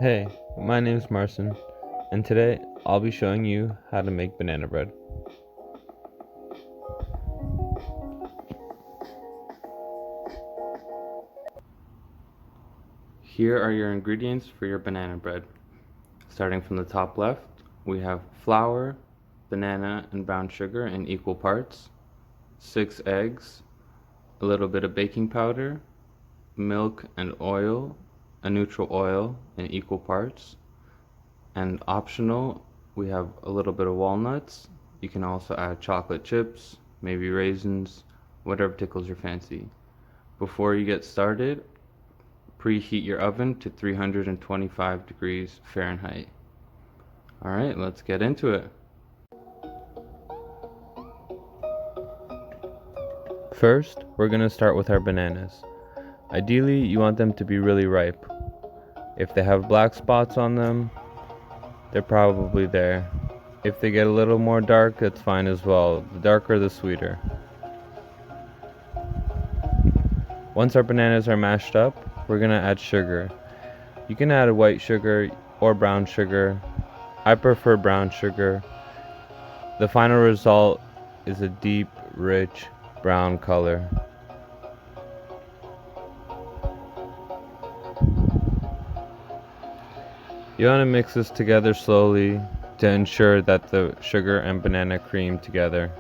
Hey, my name is Marcin, and today I'll be showing you how to make banana bread. Here are your ingredients for your banana bread. Starting from the top left, we have flour, banana, and brown sugar in equal parts, 6 eggs, a little bit of baking powder, milk and oil, a neutral oil in equal parts, and optional, we have a little bit of walnuts. You can also add chocolate chips, maybe raisins, whatever tickles your fancy. Before you get started, preheat your oven to 325 degrees Fahrenheit. Alright, let's get into it. First, we're going to start with our bananas. Ideally, you want them to be really ripe. If they have black spots on them, they're probably there. If they get a little more dark, that's fine as well. The darker, the sweeter. Once our bananas are mashed up, we're going to add sugar. You can add white sugar or brown sugar. I prefer brown sugar. The final result is a deep, rich brown color. You want to mix this together slowly to ensure that the sugar and banana cream together.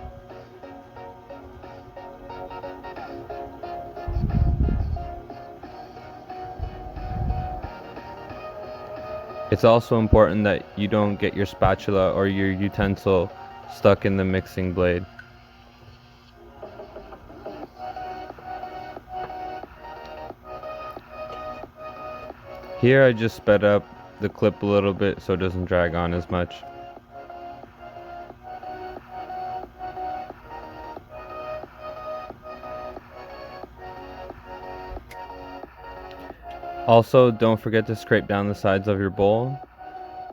It's also important that you don't get your spatula or your utensil stuck in the mixing blade. Here I just sped up the clip a little bit so it doesn't drag on as much. Also, don't forget to scrape down the sides of your bowl.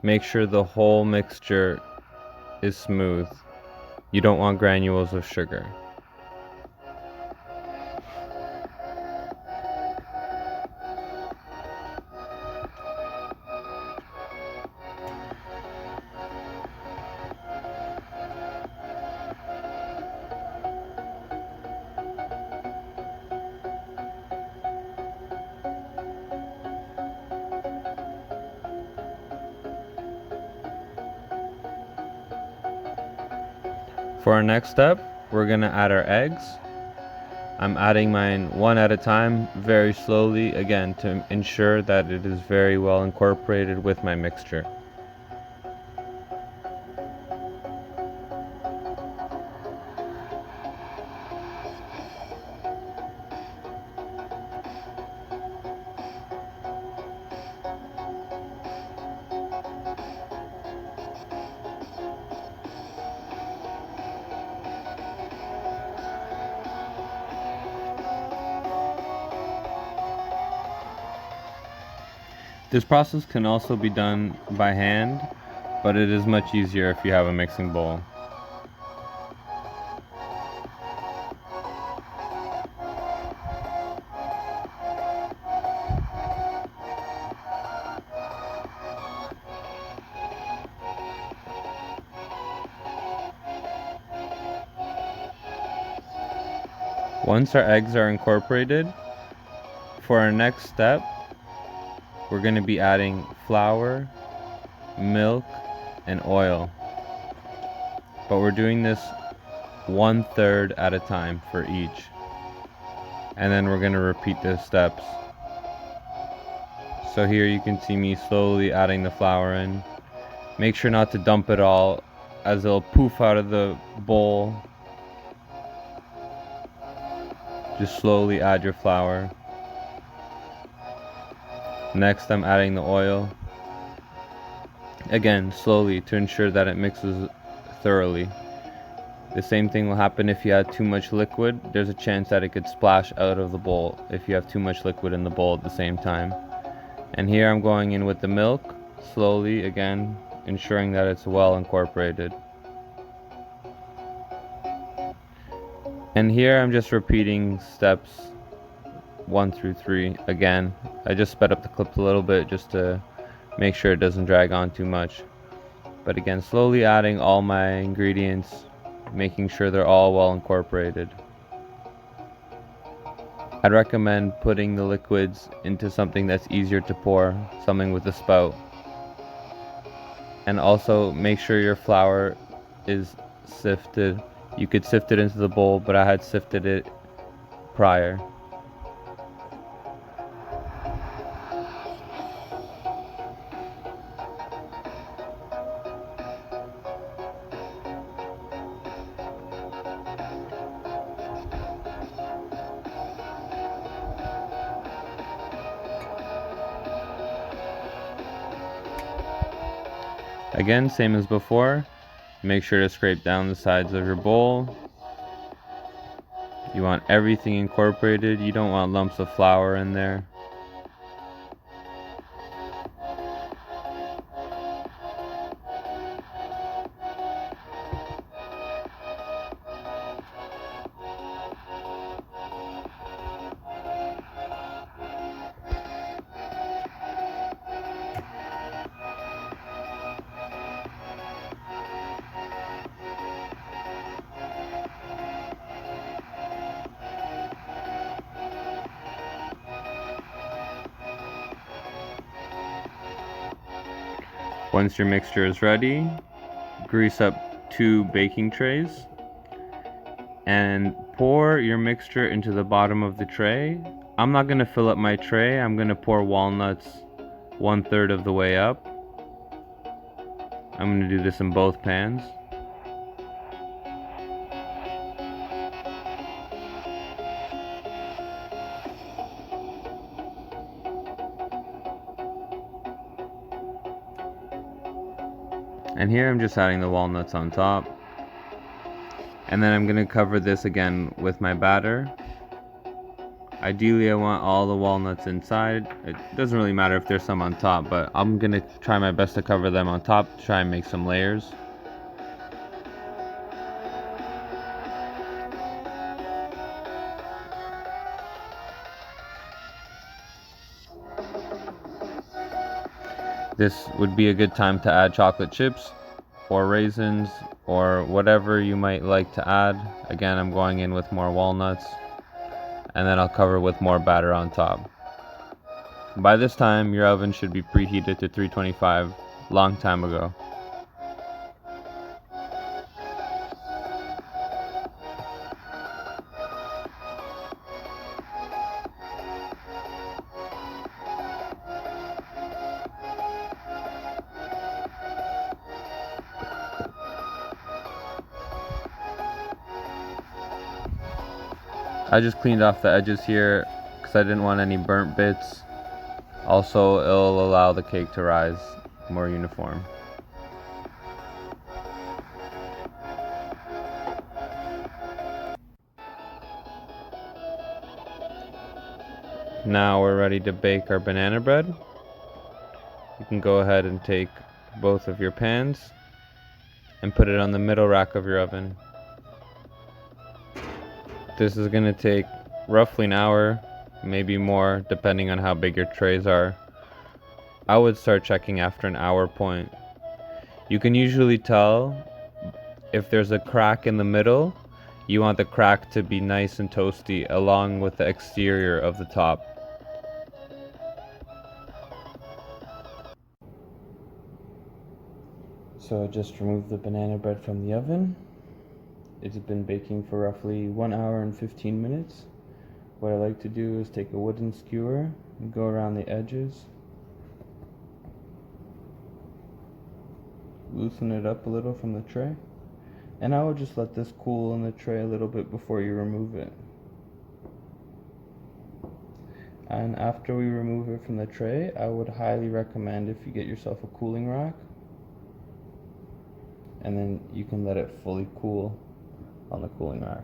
Make sure the whole mixture is smooth. You don't want granules of sugar. For our next step, we're going to add our eggs. I'm adding mine one at a time, very slowly, again, to ensure that it is very well incorporated with my mixture. This process can also be done by hand, but it is much easier if you have a mixing bowl. Once our eggs are incorporated, for our next step, we're going to be adding flour, milk, and oil. But we're doing this 1/3 at a time for each. And then we're going to repeat the steps. So here you can see me slowly adding the flour in. Make sure not to dump it all as it'll poof out of the bowl. Just slowly add your flour. Next, I'm adding the oil. Again, slowly to ensure that it mixes thoroughly. The same thing will happen if you add too much liquid. There's a chance that it could splash out of the bowl if you have too much liquid in the bowl at the same time. And here I'm going in with the milk, slowly, again, ensuring that it's well incorporated. And here I'm just repeating steps 1 through 3 again. I just sped up the clip a little bit just to Make sure it doesn't drag on too much. But again, slowly adding all my ingredients, making sure they're all well incorporated. I'd recommend putting the liquids into something that's easier to pour, something with a spout. And also make sure your flour is sifted. You could sift it into the bowl, but I had sifted it prior. Again, same as before, make sure to scrape down the sides of your bowl. You want everything incorporated, you don't want lumps of flour in there. Once your mixture is ready, grease up 2 baking trays and pour your mixture into the bottom of the tray. I'm not going to fill up my tray, I'm going to pour walnuts 1/3 of the way up. I'm going to do this in both pans. And here I'm just adding the walnuts on top. And then I'm going to cover this again with my batter. Ideally I want all the walnuts inside. It doesn't really matter if there's some on top, but I'm going to try my best to cover them on top to try and make some layers. This would be a good time to add chocolate chips or raisins or whatever you might like to add. Again, I'm going in with more walnuts, and then I'll cover with more batter on top. By this time, your oven should be preheated to 325, long time ago. I just cleaned off the edges here because I didn't want any burnt bits. Also, it'll allow the cake to rise more uniform. Now we're ready to bake our banana bread. You can go ahead and take both of your pans and put it on the middle rack of your oven. This is going to take roughly an hour, maybe more, depending on how big your trays are. I would start checking after an hour point. You can usually tell if there's a crack in the middle. You want the crack to be nice and toasty along with the exterior of the top. So I just removed the banana bread from the oven. It's been baking for roughly 1 hour and 15 minutes. What I like to do is take a wooden skewer and go around the edges. Loosen it up a little from the tray. And I would just let this cool in the tray a little bit before you remove it. And after we remove it from the tray, I would highly recommend if you get yourself a cooling rack. And then you can let it fully cool on the cooling rack.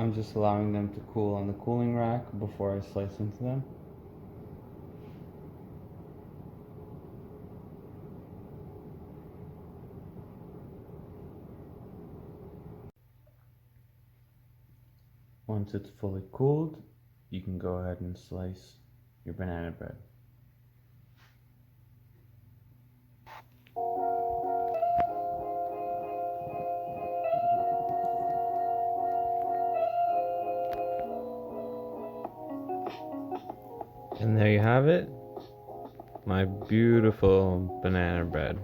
I'm just allowing them to cool on the cooling rack before I slice into them. Once it's fully cooled, you can go ahead and slice your banana bread. And there you have it, my beautiful banana bread.